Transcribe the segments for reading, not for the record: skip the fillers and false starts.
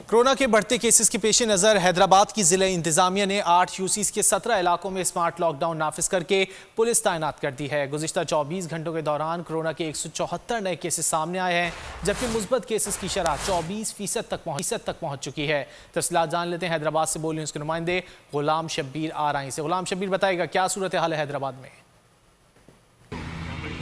Corona के बढ़ते cases के पेश नज़र हैदराबाद की जिला इंतजामिया ने 8 यूसीज के 17 इलाकों में स्मार्ट लॉकडाउन नाफिज करके पुलिस तैनात कर दी है। गुज़िश्ता 24 घंटों के दौरान कोरोना के 174 नए केसेस सामने आए हैं, जबकि मुस्बत केसेस की शरह 24% तक पहुंच चुकी है। तफसीलात जान लेते हैं हैदराबाद से बोल न्यूज़ के नुमाइंदे गुलाम शब्बीर आरआई से। गुलाम शब्बीर, बताएगा क्या सूरत हाल है हैदराबाद में?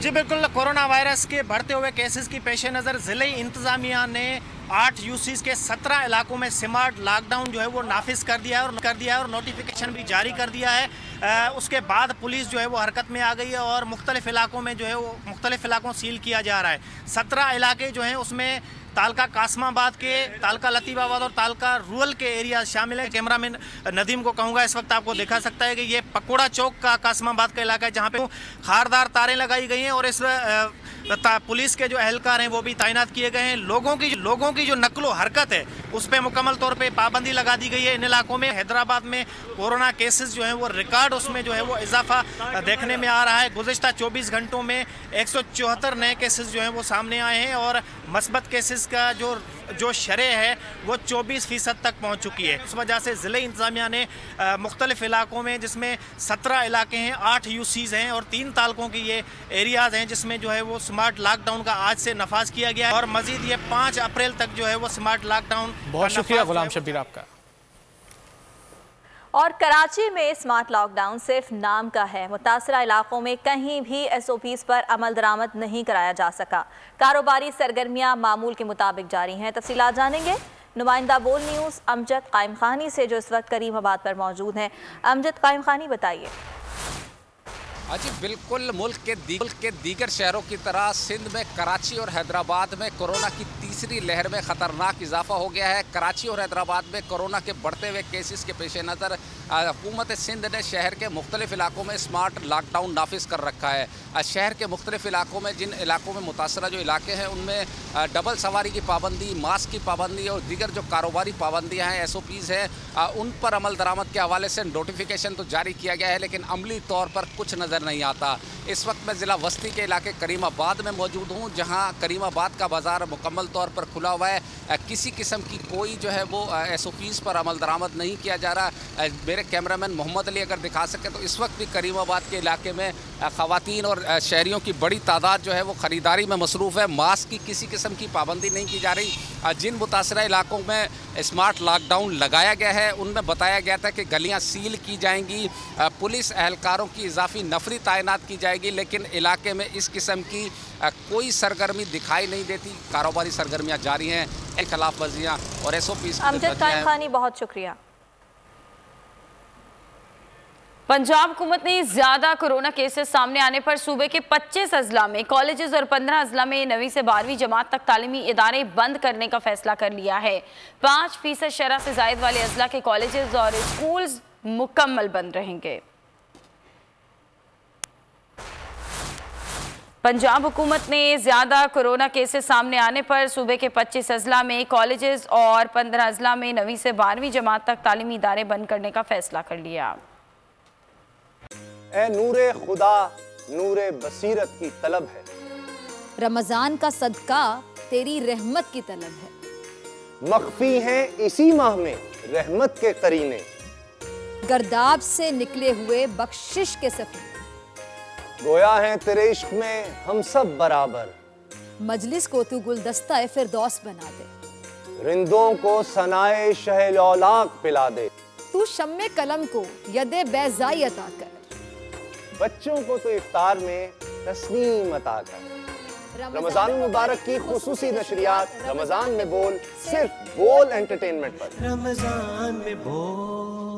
जी बिल्कुल, कोरोना वायरस के बढ़ते हुए केसेस की पेश नज़र ज़िले इंतज़ामिया ने 8 यूसीज के 17 इलाकों में स्मार्ट लॉकडाउन जो है वो नाफिज कर दिया है और नोटिफिकेशन भी जारी कर दिया है। उसके बाद पुलिस जो है वो हरकत में आ गई है और मुख्तलिफ इलाकों में जो है वो मुख्तलिफ इलाकों सील किया जा रहा है। 17 इलाके जो हैं उसमें तालका कासमाबाद के, तालका लतीफ़ाबाद और तालका रूरल के एरिया शामिल है। कैमरामैन नदीम को कहूँगा इस वक्त आपको दिखा सकता है कि ये पकोड़ा चौक का कासमाबाद का इलाका है, जहाँ पे खारदार तारें लगाई गई हैं और इस पुलिस के जो एहलकार हैं वो भी तैनात किए गए हैं। लोगों की जो नकलो हरकत है उस पर मुकम्मल तौर पे पाबंदी लगा दी गई है। इन इलाकों में हैदराबाद में कोरोना केसेस जो हैं वो रिकॉर्ड उसमें जो है वो इजाफा देखने में आ रहा है। गुज़िश्ता 24 घंटों में 174 नए केसेस जो हैं वो सामने आए हैं और मस्बत केसेस का जो शरह है वो 24% तक पहुंच चुकी है। उस वजह से ज़िले इंतज़ामिया ने मुख्तलिफ इलाकों में, जिसमें 17 इलाके हैं, 8 यूसीज़ हैं और 3 तालकों की ये एरियाज़ हैं, जिसमें जो है वो स्मार्ट लॉकडाउन का आज से नफाज किया गया है और मज़ीद ये 5 अप्रैल तक जो है वो स्मार्ट लॉकडाउन। बहुत शुक्रिया गुलाम शब्बीर आपका। और कराची में स्मार्ट लॉकडाउन सिर्फ नाम का है। मुतासरा इलाकों में कहीं भी SOPs पर अमल दरामद नहीं कराया जा सका। कारोबारी सरगर्मियां मामूल के मुताबिक जारी हैं। तफसीलात जानेंगे नुमाइंदा बोल न्यूज़ अमजद कायम खानी से, जो इस वक्त करीमाबाद पर मौजूद हैं। अमजद कायम खानी, बताइए। जी बिल्कुल, मुल्क के दीगर शहरों की तरह सिंध में कराची और हैदराबाद में कोरोना की तीसरी लहर में ख़तरनाक इजाफा हो गया है। कराची और हैदराबाद में कोरोना के बढ़ते हुए केसेस के पेश नज़र हुकूमत सिंध ने शहर के मुख्तलिफ इलाकों में स्मार्ट लॉकडाउन नाफिज कर रखा है। शहर के मुख्तलिफ इलाकों में, जिन इलाकों में मुतासरा जो इलाके हैं उनमें डबल सवारी की पाबंदी, मास्क की पाबंदी और दीगर जो कारोबारी पाबंदियाँ हैं, SOPs हैं, उन पर अमल दरामद के हवाले से नोटिफिकेशन तो जारी किया गया है, लेकिन अमली तौर पर कुछ नज़र नहीं आता। इस वक्त मैं ज़िला वस्ती के इलाके करीमाबाद में मौजूद हूँ, जहाँ करीमाबाद का बाज़ार मुकम्मल तौर पर खुला हुआ है। किसी किस्म की कोई जो है वो SOPs पर अमल दरामद नहीं किया जा रहा। मेरे कैमरामैन मोहम्मद अली अगर दिखा सके तो इस वक्त भी करीमाबाद के इलाके में ख़वातीन और शहरियों की बड़ी तादाद जो है वो ख़रीदारी में मसरूफ़ है। मास्क की किसी किस्म की पाबंदी नहीं की जा रही। जिन मुतासरा इलाकों में स्मार्ट लॉकडाउन लगाया गया है उनमें बताया गया था कि गलियाँ सील की जाएंगी, पुलिस एहलकारों की इजाफी नफरी तैनात की जाएगी, लेकिन इलाके में इस किस्म की कोई सरगर्मी दिखाई नहीं देती। कारोबारी सरगर्मियाँ जारी हैं, खिलाफ वर्जियाँ और SOPs। अमजद कायम खानी, बहुत शुक्रिया। पंजाब हुकूमत ने ज्यादा कोरोना केसेस सामने आने पर सूबे के 25 अजला में कॉलेजेस और 15 अजला में 9वीं से 12वीं जमात तक तालीमी इदारे बंद करने का फैसला कर लिया है। 5% शरह से जायद वाले अजला के कॉलेजेस और स्कूल्स मुकम्मल बंद रहेंगे। पंजाब हुकूमत ने ज्यादा कोरोना केसेस सामने आने पर सूबे के 25 अजला में कॉलेजेस और 15 अजला में 9वीं से 12वीं जमात तक तालीमी इदारे बंद करने का फैसला कर लिया। ए नूरे खुदा नूरे बसीरत की तलब है, रमजान का सदका तेरी रहमत की तलब है। मख्फी हैं इसी माह में रहमत के करीने, गर्दाब से निकले हुए बख्शिश के सफीने, गोया है तेरे इश्क में हम सब बराबर, मजलिस को तू गुलदस्ता फिरदौस बना दे, रिंदों को सनाए शहलौलाक पिला दे, तू शम्मे कलम को यदे बैज़ाई अता कर, बच्चों को तो इफ्तार में तस्नीम अता कर। रमजान मुबारक की खुसूसी नशरियात रमजान में बोल, सिर्फ बोल एंटरटेनमेंट पर। रमजान में बोल।